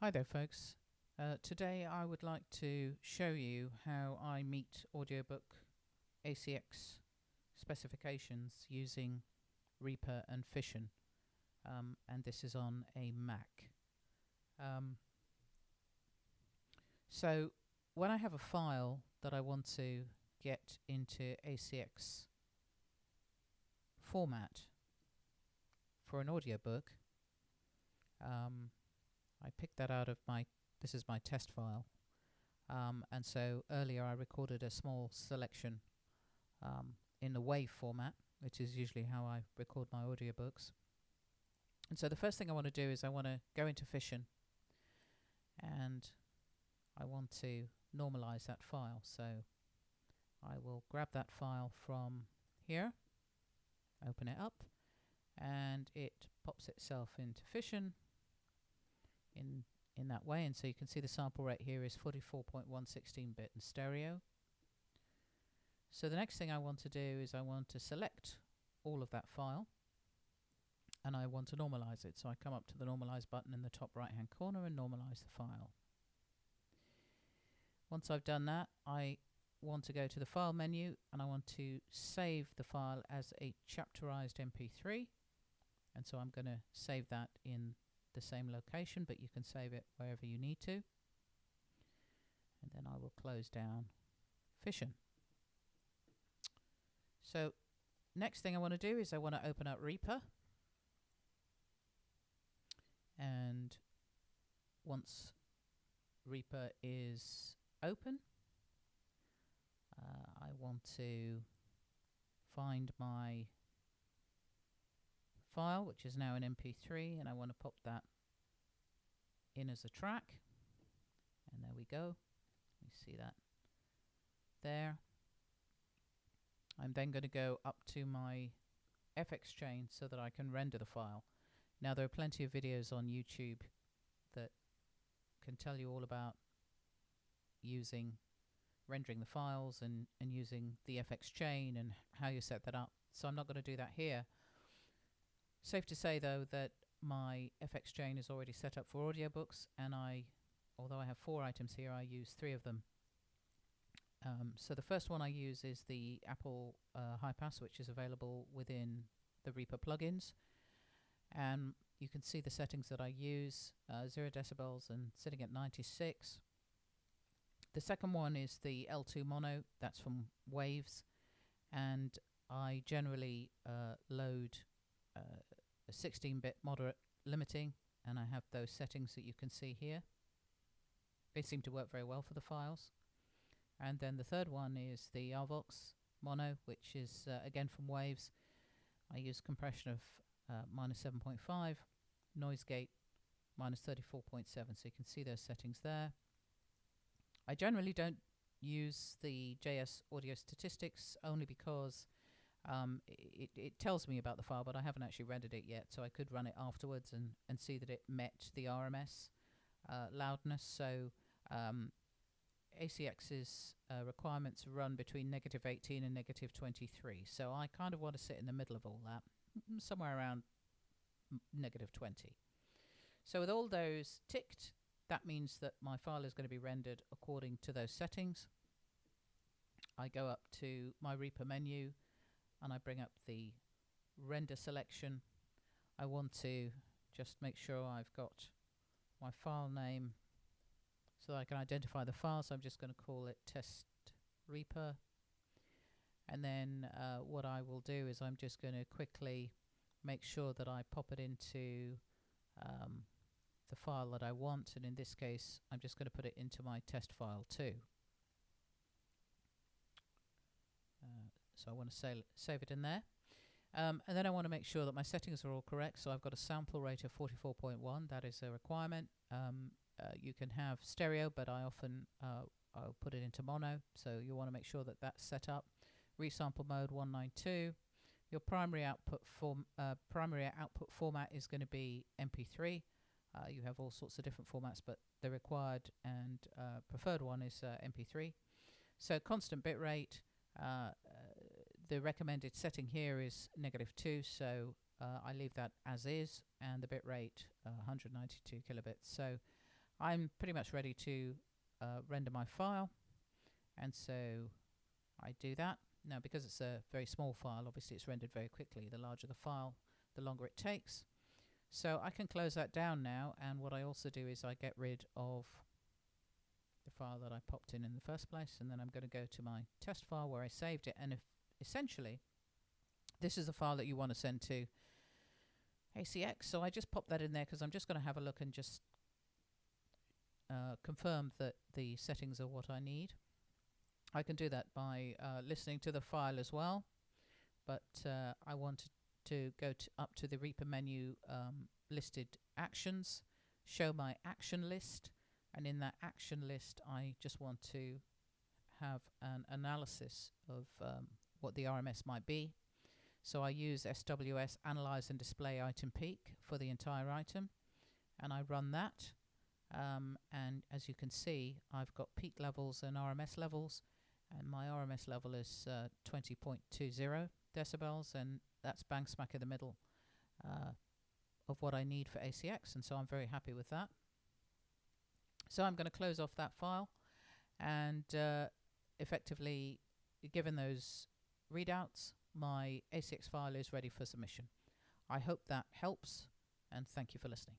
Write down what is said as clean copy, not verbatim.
Hi there folks. Today I would like to show you how I meet audiobook ACX specifications using Reaper and Fission, and this is on a Mac. So when I have a file that I want to get into ACX format for an audiobook, I picked that out of this is my test file, and so earlier I recorded a small selection in the WAV format, which is usually how I record my audiobooks. And so the first thing I want to do is I want to go into Fission and I want to normalize that file. So I will grab that file from here, open it up, and it pops itself into Fission in that way, and so you can see the sample rate here is 44.116-bit in stereo. So the next thing I want to do is I want to select all of that file and I want to normalize it. So I come up to the normalize button in the top right hand corner and normalize the file. Once I've done that, I want to go to the file menu and I want to save the file as a chapterized MP3, and so I'm going to save that in the same location, but you can save it wherever you need to. And then I will close down Fission. So next thing I want to do is I want to open up Reaper, and once Reaper is open, I want to find my file, which is now an MP3, and I want to pop that in as a track, and there we go. You see that there. I'm then going to go up to my FX chain so that I can render the file. Now there are plenty of videos on YouTube that can tell you all about rendering the files and using the FX chain and how you set that up, so I'm not going to do that here. Safe to say though that my FX chain is already set up for audiobooks, and although I have 4 items here, I use 3 of them. So the first one I use is the Apple high pass, which is available within the Reaper plugins, and you can see the settings that I use, 0 decibels and sitting at 96. The second one is the L2 mono, that's from Waves, and I generally load a 16-bit moderate limiting, and I have those settings that you can see here. They seem to work very well for the files. And then the third one is the Avox mono, which is again from Waves. I use compression of -7.5, noise gate -34.7, so you can see those settings there. I generally don't use the JS audio statistics, only because it tells me about the file, but I haven't actually rendered it yet, so I could run it afterwards and see that it met the RMS loudness. So ACX's requirements run between -18 and -23, so I kind of want to sit in the middle of all that, somewhere around -20. So with all those ticked, that means that my file is going to be rendered according to those settings. I go up to my Reaper menu and I bring up the render selection. I want to just make sure I've got my file name so that I can identify the file, so I'm just going to call it test Reaper. And then what I will do is I'm just going to quickly make sure that I pop it into the file that I want, and in this case I'm just going to put it into my test file too. So I want to save it in there, and then I want to make sure that my settings are all correct. So I've got a sample rate of 44.1, that is a requirement. You can have stereo, but I often I'll put it into mono, so you want to make sure that that's set up. Resample mode 192. Your primary output format is going to be MP3. You have all sorts of different formats, but the required and preferred one is MP3. So constant bit rate. The recommended setting here is -2, so I leave that as is, and the bit rate 192 kilobits. So I'm pretty much ready to render my file, and so I do that. Now, because it's a very small file, obviously it's rendered very quickly. The larger the file, the longer it takes. So I can close that down now, and what I also do is I get rid of the file that I popped in the first place, and then I'm going to go to my test file where I saved it, and if essentially this is the file that you want to send to ACX. So I just pop that in there because I'm just going to have a look and just confirm that the settings are what I need. I can do that by listening to the file as well, but I wanted to go up to the Reaper menu, listed actions, show my action list, and in that action list I just want to have an analysis of what the RMS might be. So I use SWS analyze and display item peak for the entire item, and I run that, and as you can see I've got peak levels and RMS levels, and my RMS level is 20.20 decibels, and that's bang smack in the middle of what I need for ACX, and so I'm very happy with that. So I'm going to close off that file, and effectively, given those readouts, my ACX file is ready for submission. I hope that helps, and thank you for listening.